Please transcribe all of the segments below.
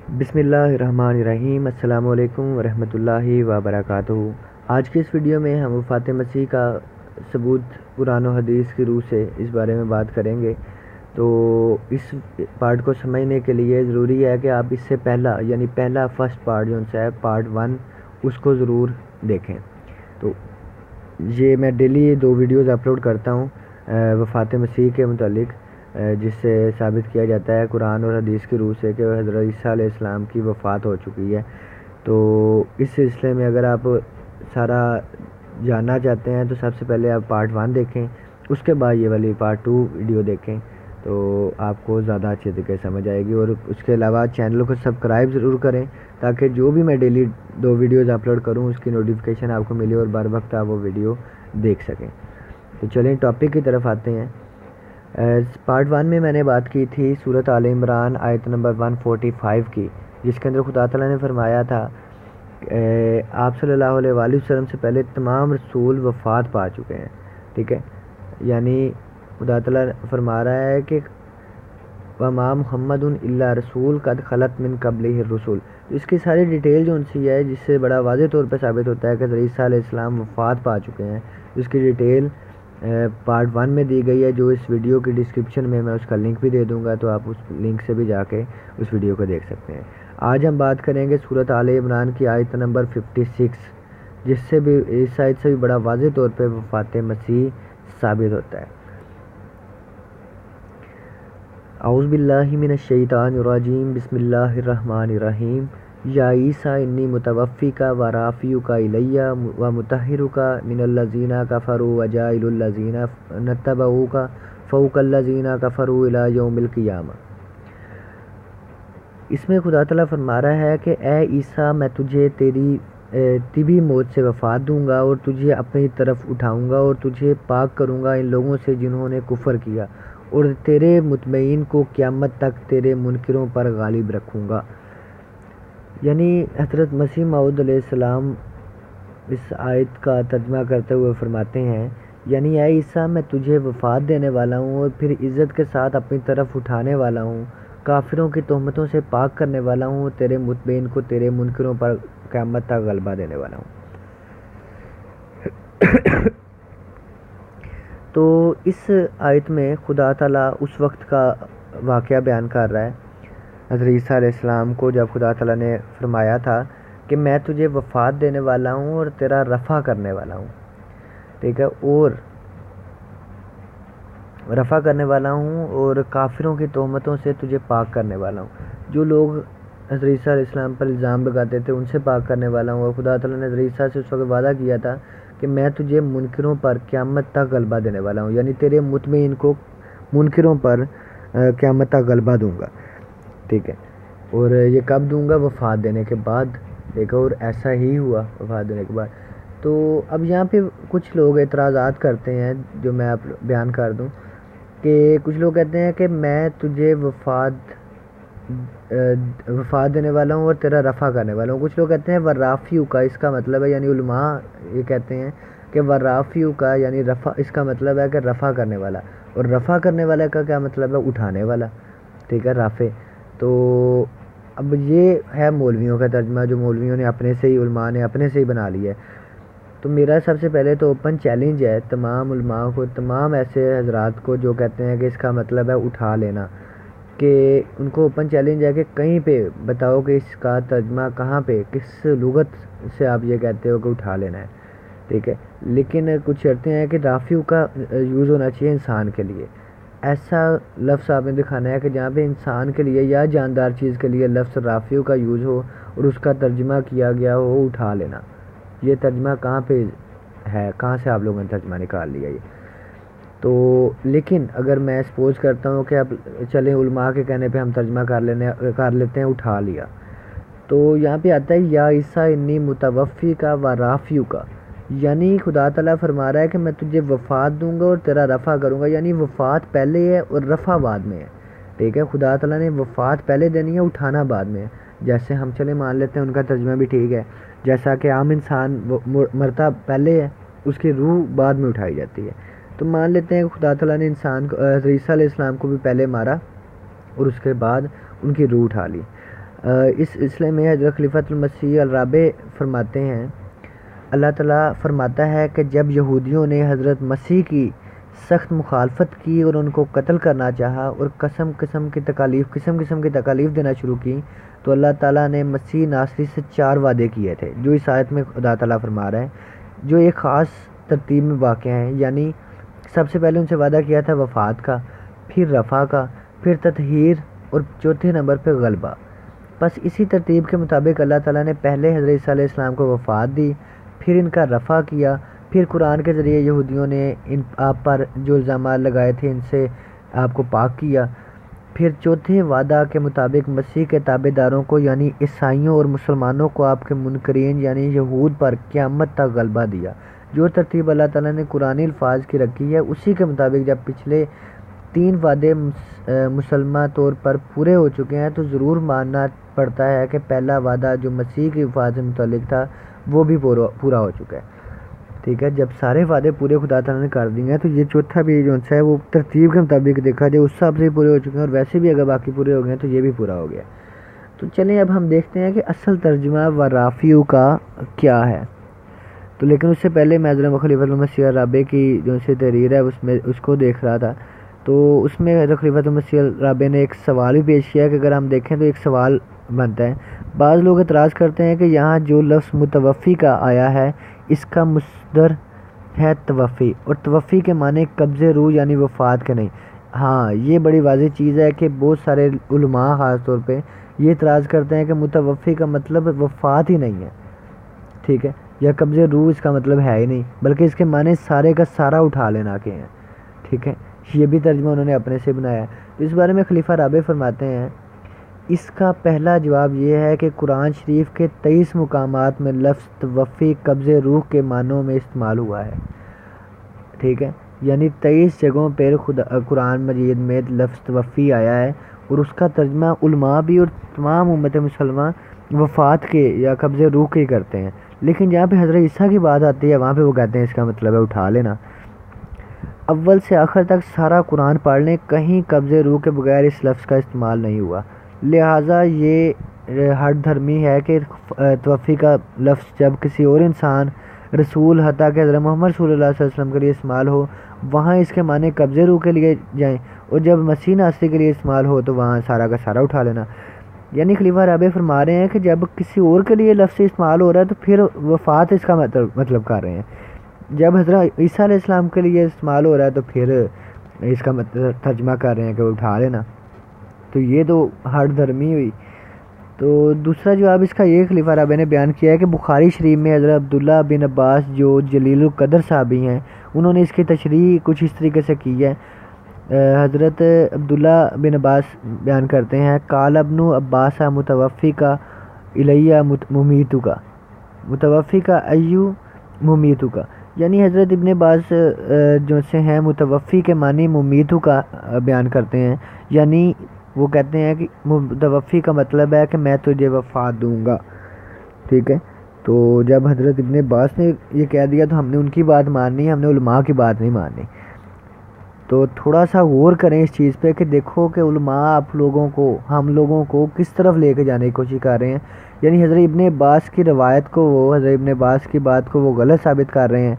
بسم اللہ الرحمن الرحیم۔ السلام علیکم ورحمۃ اللہ وبرکاتہ۔ آج کی اس ویڈیو میں ہم وفات مسیح کا ثبوت قرآن و حدیث کی روح سے اس بارے میں بات کریں گے۔ تو اس پارٹ کو سمجھنے کے لیے ضروری ہے کہ آپ اس سے پہلا یعنی فرسٹ پارٹ جو ہے پارٹ 1 اس کو ضرور دیکھیں۔ تو یہ میں ڈیلی 2 ویڈیوز اپلوڈ کرتا ہوں وفات مسیح کے متعلق، جس سے ثابت کیا جاتا ہے قرآن اور حدیث کی روح سے کہ حضرت عیسیٰ علیہ السلام کی وفات ہو چکی ہے۔ تو اس سلسلے میں اگر آپ سارا جاننا چاہتے ہیں تو سب سے پہلے آپ پارٹ 1 دیکھیں، اس کے بعد یہ والی پارٹ 2 ویڈیو دیکھیں تو آپ کو زیادہ اچھے طریقے سمجھ آئے گی۔ اور اس کے علاوہ چینل کو سبسکرائب ضرور کریں تاکہ جو بھی میں ڈیلی 2 ویڈیوز اپلوڈ کروں اس کی نوٹیفیکیشن آپ کو ملے اور بر وقت آپ وہ ویڈیو دیکھ سکیں۔ تو چلیں ٹاپک کی طرف آتے ہیں۔ پارٹ 1 میں نے بات کی تھی سورۃ آل عمران آیت نمبر 145 کی، جس کے اندر خدا تعالیٰ نے فرمایا تھا آپ صلی اللہ علیہ وآلہ وسلم سے پہلے تمام رسول وفات پا چکے ہیں، ٹھیک ہے۔ یعنی خدا تعالیٰ فرما رہا ہے کہ وما محمد الا رسول قد خلت من قبلہ الرسل۔ اس کی ساری ڈیٹیل جو ان سی ہے، جس سے بڑا واضح طور پہ ثابت ہوتا ہے کہ حضرت عیسیٰ علیہ السلام وفات پا چکے ہیں، اس کی ڈیٹیل پارٹ 1 میں دی گئی ہے، جو اس ویڈیو کی ڈسکرپشن میں اس کا لنک بھی دے دوں گا، تو آپ اس لنک سے بھی جا کے اس ویڈیو کو دیکھ سکتے ہیں۔ آج ہم بات کریں گے سورۃ آل عمران کی آیت نمبر 56، جس سے بھی اس آیت سے بھی بڑا واضح طور پہ وفات مسیح ثابت ہوتا ہے۔ اعوذ باللہ من الشیطان الرجیم، بسم اللہ الرحمن الرحیم۔ یا عیسیٰ انی متوفیک و رافعک الی و مطہرک من الذین کفروا وجاعل الذین اتبعوک فوق الذین کفروا الی یوم القیامہ۔ اس میں خدا تعالیٰ فرما رہا ہے کہ اے عیسیٰ، میں تجھے تیری طبی موت سے وفات دوں گا اور تجھے اپنی طرف اٹھاؤں گا اور تجھے پاک کروں گا ان لوگوں سے جنہوں نے کفر کیا، اور تیرے مطمئن کو قیامت تک تیرے منکروں پر غالب رکھوں گا۔ یعنی حضرت مسیح موعود علیہ السلام اس آیت کا ترجمہ کرتے ہوئے فرماتے ہیں، یعنی اے عیسیٰ، میں تجھے وفات دینے والا ہوں اور پھر عزت کے ساتھ اپنی طرف اٹھانے والا ہوں، کافروں کی تہمتوں سے پاک کرنے والا ہوں، تیرے مطمئن کو تیرے منکروں پر قیامت تک غلبہ دینے والا ہوں۔ تو اس آیت میں خدا تعالیٰ اس وقت کا واقعہ بیان کر رہا ہے، حضرت عیسیٰ علیہ السلام کو جب خدا تعالیٰ نے فرمایا تھا کہ میں تجھے وفات دینے والا ہوں اور تیرا رفع کرنے والا ہوں، ٹھیک ہے، اور رفع کرنے والا ہوں اور کافروں کی تہمتوں سے تجھے پاک کرنے والا ہوں۔ جو لوگ حضرت عیسیٰ علیہ السلام پر الزام لگاتے تھے ان سے پاک کرنے والا ہوں، اور خدا تعالیٰ نے حضرت عیسیٰ سے اس وقت وعدہ کیا تھا کہ میں تجھے منکروں پر قیامت تک غلبہ دینے والا ہوں، یعنی تیرے مطمئن کو منکروں پر قیامت تک غلبہ دوں گا، ٹھیک ہے۔ اور یہ کب دوں گا؟ وفات دینے کے بعد، ٹھیک ہے، اور ایسا ہی ہوا وفات دینے کے بعد۔ تو اب یہاں پہ کچھ لوگ اعتراضات کرتے ہیں جو میں آپ بیان کر دوں، کہ کچھ لوگ کہتے ہیں کہ میں تجھے وفات دینے والا ہوں اور تیرا رفع کرنے والا ہوں۔ کچھ لوگ کہتے ہیں ورافیو کا اس کا مطلب ہے، یعنی علماء یہ کہتے ہیں کہ ورافیو کا یعنی رفع، اس کا مطلب ہے کہ رفع کرنے والا، اور رفع کرنے والے کا کیا مطلب ہے؟ اٹھانے والا، ٹھیک ہے، رافع۔ تو اب یہ ہے مولویوں کا ترجمہ، جو مولویوں نے اپنے سے ہی، علماء نے اپنے سے ہی بنا لیا ہے۔ تو میرا سب سے پہلے تو اوپن چیلنج ہے تمام علماء کو، تمام ایسے حضرات کو جو کہتے ہیں کہ اس کا مطلب ہے اٹھا لینا، کہ ان کو اوپن چیلنج ہے کہ کہیں پہ بتاؤ کہ اس کا ترجمہ کہاں پہ، کس لغت سے آپ یہ کہتے ہو کہ اٹھا لینا ہے، ٹھیک ہے۔ لیکن کچھ شرطیں ہیں کہ رافیو کا یوز ہونا چاہیے انسان کے لیے، ایسا لفظ آپ نے دکھانا ہے کہ جہاں پہ انسان کے لیے یا جاندار چیز کے لیے لفظ رافیو کا یوز ہو اور اس کا ترجمہ کیا گیا ہو اٹھا لینا۔ یہ ترجمہ کہاں پہ ہے؟ کہاں سے آپ لوگوں نے ترجمہ نکال لیا یہ؟ تو لیکن اگر میں سپوز کرتا ہوں کہ اب چلیں علماء کے کہنے پہ ہم ترجمہ کر لیتے ہیں اٹھا لیا، تو یہاں پہ آتا ہے یا عیسیٰ انی متوفی کا و رافیو کا، یعنی خدا تعالیٰ فرما رہا ہے کہ میں تجھے وفات دوں گا اور تیرا رفع کروں گا، یعنی وفات پہلے ہے اور رفع بعد میں ہے، ٹھیک ہے۔ خدا تعالیٰ نے وفات پہلے دینی ہے، اٹھانا بعد میں ہے۔ جیسے ہم چلے مان لیتے ہیں ان کا ترجمہ بھی ٹھیک ہے، جیسا کہ عام انسان مرتا پہلے ہے، اس کی روح بعد میں اٹھائی جاتی ہے، تو مان لیتے ہیں کہ خدا تعالیٰ نے انسان کو، حضرت عیسیٰ علیہ السلام کو بھی پہلے مارا اور اس کے بعد ان کی روح اٹھا لی۔ اس سلسلے میں حضرت خلیفۃ المسیح الرابع فرماتے ہیں، اللہ تعالیٰ فرماتا ہے کہ جب یہودیوں نے حضرت مسیح کی سخت مخالفت کی اور ان کو قتل کرنا چاہا اور قسم قسم کی تکالیف دینا شروع کی، تو اللہ تعالیٰ نے مسیح ناصری سے 4 وعدے کیے تھے، جو اس آیت میں خدا تعالیٰ فرما رہا ہے، جو ایک خاص ترتیب میں واقع ہیں۔ یعنی سب سے پہلے ان سے وعدہ کیا تھا وفات کا، پھر رفع کا، پھر تطہیر اور چوتھے نمبر پہ غلبہ۔ بس اسی ترتیب کے مطابق اللہ تعالیٰ نے پہلے حضرت عیسیٰ علیہ السلام کو وفات دی، پھر ان کا رفع کیا، پھر قرآن کے ذریعے یہودیوں نے آپ پر جو الزامات لگائے تھے ان سے آپ کو پاک کیا، پھر چوتھے وعدہ کے مطابق مسیح کے تابع داروں کو یعنی عیسائیوں اور مسلمانوں کو آپ کے منکرین یعنی یہود پر قیامت تک غلبہ دیا۔ جو ترتیب اللہ تعالیٰ نے قرآنی الفاظ کی رکھی ہے، اسی کے مطابق جب پچھلے 3 وعدے مسلمہ طور پر پورے ہو چکے ہیں تو ضرور ماننا پڑتا ہے کہ پہلا وعدہ جو مسیح کی وفات سے متعلق تھا وہ بھی پورا ہو چکا ہے۔ ٹھیک ہے، جب سارے وعدے پورے خدا تعالیٰ نے کر دیے ہیں تو یہ چوتھا بھی جو ہے وہ ترتیب کے مطابق دیکھا جائے اس حساب سے بھی پورے ہو چکے ہیں، اور ویسے بھی اگر باقی پورے ہو گئے ہیں تو یہ بھی پورا ہو گیا۔ تو چلیں اب ہم دیکھتے ہیں کہ اصل ترجمہ ورافیو کا کیا ہے۔ تو لیکن اس سے پہلے میں حضرت خلیفۃ المسیح الرابع کی جو سی تحریر ہے اس کو دیکھ رہا تھا، تو اس میں حضرت خلیفۃ المسیح الرابع نے ایک سوال بھی پیش کیا کہ اگر ہم دیکھیں تو ایک سوال بنتا ہے۔ بعض لوگ اعتراض کرتے ہیں کہ یہاں جو لفظ متوفی کا آیا ہے اس کا مصدر ہے توفی، اور توفی کے معنی قبض روح یعنی وفات کے نہیں۔ ہاں، یہ بڑی واضح چیز ہے کہ بہت سارے علماء خاص طور پہ یہ اعتراض کرتے ہیں کہ متوفی کا مطلب وفات ہی نہیں ہے، ٹھیک ہے، یا قبض روح اس کا مطلب ہے ہی نہیں، بلکہ اس کے معنی سارے کا سارا اٹھا لینا کے ہیں، ٹھیک ہے۔ یہ بھی ترجمہ انہوں نے اپنے سے بنایا ہے۔ تو اس بارے میں خلیفہ رابع فرماتے ہیں، اس کا پہلا جواب یہ ہے کہ قرآن شریف کے 23 مقامات میں لفظ توفی قبض روح کے معنوں میں استعمال ہوا ہے، ٹھیک ہے، یعنی 23 جگہوں پر قرآن مجید میں لفظ توفی آیا ہے، اور اس کا ترجمہ علماء بھی اور تمام امت مسلمہ وفات کے یا قبض روح کے ہی کرتے ہیں، لیکن جہاں پہ حضرت عیسیٰ کی بات آتی ہے وہاں پہ وہ کہتے ہیں اس کا مطلب ہے اٹھا لینا۔ اول سے آخر تک سارا قرآن پڑھ لیں، کہیں قبض روح کے بغیر اس لفظ کا استعمال نہیں ہوا، لہٰذا یہ ہٹ دھرمی ہے کہ توفی کا لفظ جب کسی اور انسان رسول حتیٰ کہ حضرت محمد صلی اللہ علیہ وسلم کے لیے استعمال ہو وہاں اس کے معنی قبض روح کے لیے جائیں، اور جب مسیح ناصری کے لیے استعمال ہو تو وہاں سارا کا سارا اٹھا لینا۔ یعنی خلیفہ رابع فرما رہے ہیں کہ جب کسی اور کے لیے لفظ استعمال ہو رہا ہے تو پھر وفات اس کا مطلب کر رہے ہیں، جب حضرت عیسیٰ علیہ السلام کے لیے استعمال ہو رہا ہے تو پھر اس کا ترجمہ کر رہے ہیں کہ اٹھا لینا، تو یہ تو ہٹ دھرمی ہوئی۔ تو دوسرا جواب اس کا یہ خلیفہ رابع نے بیان کیا ہے کہ بخاری شریف میں حضرت عبداللہ بن عباس جو جلیل القدر صحابی ہیں انہوں نے اس کی تشریح کچھ اس طریقے سے کی ہے۔ حضرت عبداللہ بن عباس بیان کرتے ہیں، قال ابن عباس متوفی کا الیہ ممیتو کا، متوفی کا ایو ممیتو کا، یعنی حضرت ابن عباس جو سے ہیں متوفی کے معنی ممیتو کا بیان کرتے ہیں، یعنی وہ کہتے ہیں کہ متوفی کا مطلب ہے کہ میں تجھے وفات دوں گا، ٹھیک ہے۔ تو جب حضرت ابن عباس نے یہ کہہ دیا تو ہم نے ان کی بات ماننی، ہم نے علماء کی بات نہیں ماننی۔ تو تھوڑا سا غور کریں اس چیز پہ کہ دیکھو کہ علماء آپ لوگوں کو ہم لوگوں کو کس طرف لے کے جانے کی کوشش کر رہے ہیں، یعنی حضرت ابن عباس کی روایت کو حضرت ابن عباس کی بات کو وہ غلط ثابت کر رہے ہیں،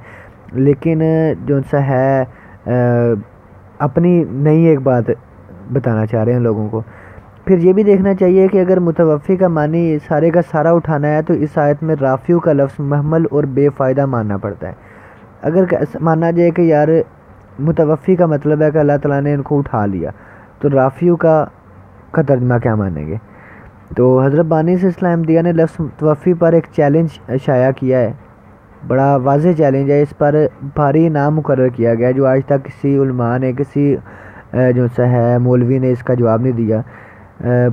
لیکن جو سا ہے اپنی نئی ایک بات بتانا چاہ رہے ہیں لوگوں کو۔ پھر یہ بھی دیکھنا چاہیے کہ اگر متوفی کا معنی سارے کا سارا اٹھانا ہے تو اس آیت میں رافیو کا لفظ محمل اور بے فائدہ ماننا پڑتا ہے۔ اگر مانا جائے کہ یار متوفی کا مطلب ہے کہ اللہ تعالیٰ نے ان کو اٹھا لیا، تو رافیو کا ترجمہ کیا مانیں گے؟ تو حضرت بانی سلسلہ احمدیہ نے لفظ توفی پر ایک چیلنج شائع کیا ہے، بڑا واضح چیلنج ہے، اس پر بھاری انعام مقرر کیا گیا جو آج تک کسی علماء نے کسی جو سا ہے مولوی نے اس کا جواب نہیں دیا۔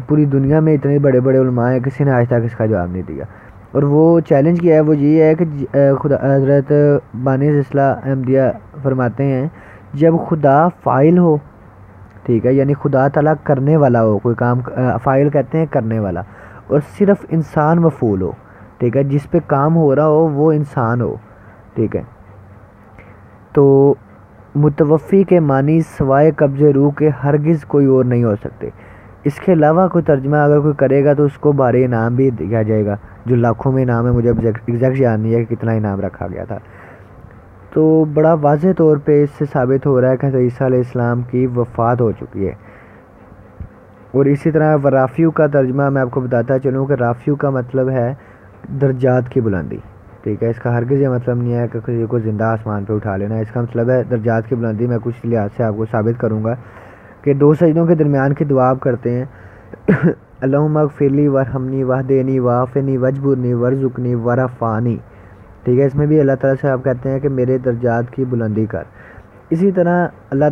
پوری دنیا میں اتنے بڑے بڑے علماء ہیں، کسی نے آج تک اس کا جواب نہیں دیا، اور وہ چیلنج کیا ہے وہ یہ ہے کہ حضرت بانی سلسلہ احمدیہ فرماتے ہیں جب خدا فاعل ہو، ٹھیک ہے، یعنی خدا تعالیٰ کرنے والا ہو، کوئی کام فاعل کہتے ہیں کرنے والا، اور صرف انسان مفعول ہو، ٹھیک ہے، جس پہ کام ہو رہا ہو وہ انسان ہو، ٹھیک ہے، تو متوفی کے معنی سوائے قبض روح کے ہرگز کوئی اور نہیں ہو سکتے۔ اس کے علاوہ کوئی ترجمہ اگر کوئی کرے گا تو اس کو بھاری انعام بھی دیا جائے گا، جو لاکھوں میں انعام ہے، مجھے ایگزیکٹ یاد نہیں ہے کہ کتنا انعام رکھا گیا تھا۔ تو بڑا واضح طور پہ اس سے ثابت ہو رہا ہے کہ حضرت عیسیٰ علیہ السلام کی وفات ہو چکی ہے۔ اور اسی طرح رافیو کا ترجمہ میں آپ کو بتاتا چلوں کہ رافیو کا مطلب ہے درجات کی بلندی، ٹھیک ہے۔ اس کا ہرگز یہ مطلب نہیں ہے کہ کسی کو زندہ آسمان پہ اٹھا لینا، اس کا مطلب ہے درجات کی بلندی۔ میں کچھ لحاظ سے آپ کو ثابت کروں گا کہ دو سجدوں کے درمیان کی دعا آپ کرتے ہیں اللہم اغفر لی وارحمنی واہدنی وعافنی واجبرنی وارزقنی ورفعنی، ٹھیک ہے۔ اس میں بھی اللہ تعالیٰ سے آپ کہتے ہیں کہ میرے درجات کی بلندی کر۔ اسی طرح اللہ